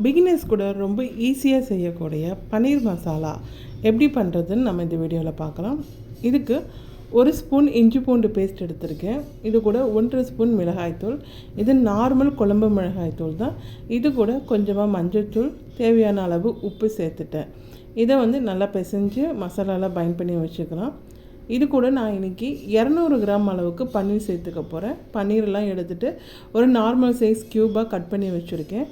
Beginners கூட ரொம்ப ஈஸியாக செய்யக்கூடிய பன்னீர் மசாலா எப்படி பண்ணுறதுன்னு நம்ம இந்த வீடியோவில் பார்க்கலாம். இதுக்கு 1 ஸ்பூன் இஞ்சி பூண்டு பேஸ்ட் எடுத்திருக்கேன். இது கூட 1.5 ஸ்பூன் மிளகாய்த்தூள். இது நார்மல் குழம்பு மிளகாய்த்தூள் தான். இது கூட கொஞ்சமாக மஞ்சள்தூள், தேவையான அளவு உப்பு சேர்த்துட்டேன். இதை நல்லா பிசைஞ்சு மசாலாவில் பைண்ட் பண்ணி வச்சுக்கலாம். இது கூட நான் இன்றைக்கி 200 கிராம் அளவுக்கு பன்னீர் சேர்த்துக்க போகிறேன். பன்னீரெலாம் எடுத்துகிட்டு ஒரு நார்மல் சைஸ் க்யூபாக கட் பண்ணி வச்சுருக்கேன்.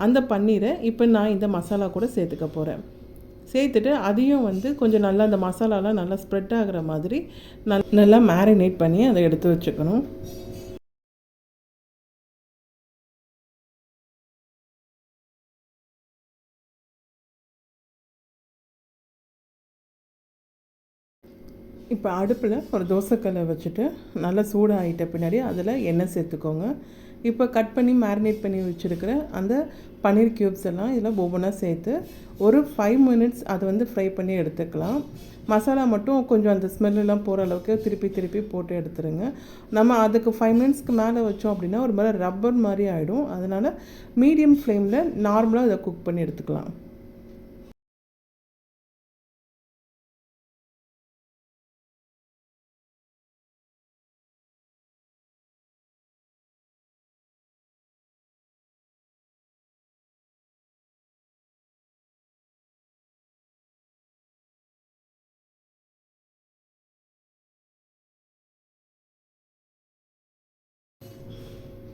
அந்த பன்னீரை இப்போ நான் இந்த மசாலா கூட சேர்த்துக்க போகிறேன். சேர்த்துட்டு அதையும் கொஞ்சம் நல்லா அந்த மசாலாலாம் நல்லா ஸ்ப்ரெட் ஆகிற மாதிரி நல்லா மேரினேட் பண்ணி அதை எடுத்து வச்சுக்கணும். இப்போ அடுப்பில் ஒரு தோசைக்கல்லை வச்சுட்டு நல்லா சூடாகிட்ட பின்னாடி அதில் எண்ணெய் சேர்த்துக்கோங்க. இப்போ கட் பண்ணி மேரினேட் பண்ணி வச்சுருக்கிற அந்த பன்னீர் க்யூப்ஸ் எல்லாம் இதில் ஒவ்வொன்றா சேர்த்து ஒரு 5 மினிட்ஸ் அதை ஃப்ரை பண்ணி எடுத்துக்கலாம். மசாலா மட்டும் கொஞ்சம் அந்த ஸ்மெல்லாம் போகிற அளவுக்கு திருப்பி போட்டு எடுத்துருங்க. நம்ம அதுக்கு 5 மினிட்ஸ்க்கு மேலே வச்சோம் அப்படின்னா ஒரு மாதிரி ரப்பர் மாதிரி ஆகிடும். அதனால் மீடியம் ஃப்ளேமில் நார்மலாக இதை குக் பண்ணி எடுத்துக்கலாம்.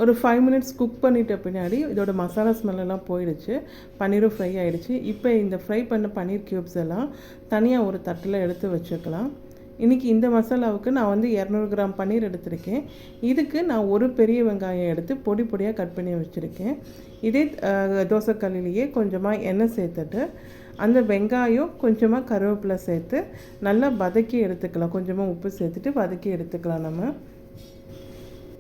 ஒரு 5 மினிட்ஸ் குக் பண்ணிட்ட பின்னாடி இதோட மசாலா ஸ்மெல்லாம் போயிடுச்சு. பன்னீரும் ஃப்ரை ஆகிடுச்சு. இப்போ இந்த ஃப்ரை பண்ண பன்னீர் க்யூப்ஸ் எல்லாம் தனியாக ஒரு தட்டில் எடுத்து வச்சுக்கலாம். இன்றைக்கி இந்த மசாலாவுக்கு நான் 200 கிராம் பன்னீர் எடுத்திருக்கேன். இதுக்கு நான் ஒரு பெரிய வெங்காயம் எடுத்து பொடியாக கட் பண்ணி வச்சுருக்கேன். இதே தோசைக்கல்லிலேயே கொஞ்சமாக எண்ணெய் சேர்த்துட்டு அந்த வெங்காயம் கொஞ்சமாக கருவேப்பிலை சேர்த்து நல்லா வதக்கி எடுத்துக்கலாம். கொஞ்சமாக உப்பு சேர்த்துட்டு வதக்கி எடுத்துக்கலாம். நம்ம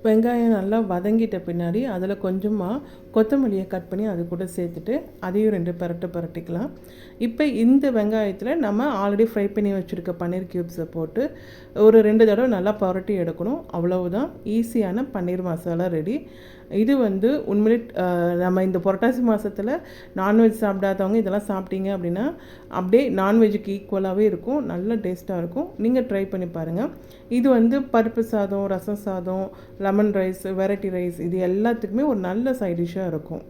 வெங்காயம் நல்லா வதங்கிட்ட பின்னாடி அதில் கொஞ்சமாக கொத்தமல்லியை கட் பண்ணி அது கூட சேர்த்துட்டு அதையும் 2 பரட்டிக்கலாம். இப்போ இந்த வெங்காயத்தில் நம்ம ஆல்ரெடி ஃப்ரை பண்ணி வச்சுருக்க பன்னீர் க்யூப்ஸை போட்டு ஒரு 2 தடவை நல்லா பரட்டி எடுக்கணும். அவ்வளவுதான், ஈஸியான பன்னீர் மசாலா ரெடி. இது உண்மையிலே நம்ம இந்த புரட்டாசி மாதத்தில் நான்வெஜ் சாப்பிடாதவங்க இதெல்லாம் சாப்பிட்டீங்க அப்படின்னா அப்படியே நான்வெஜ்ஜுக்கு ஈக்குவலாகவே இருக்கும். நல்ல டேஸ்ட்டாக இருக்கும். நீங்கள் ட்ரை பண்ணி பாருங்கள். இது பருப்பு சாதம், ரசம் சாதம், லெமன் ரைஸ், வெரைட்டி ரைஸ் இது எல்லாத்துக்குமே ஒரு நல்ல சைட் டிஷ்ஷாக இருக்கும்.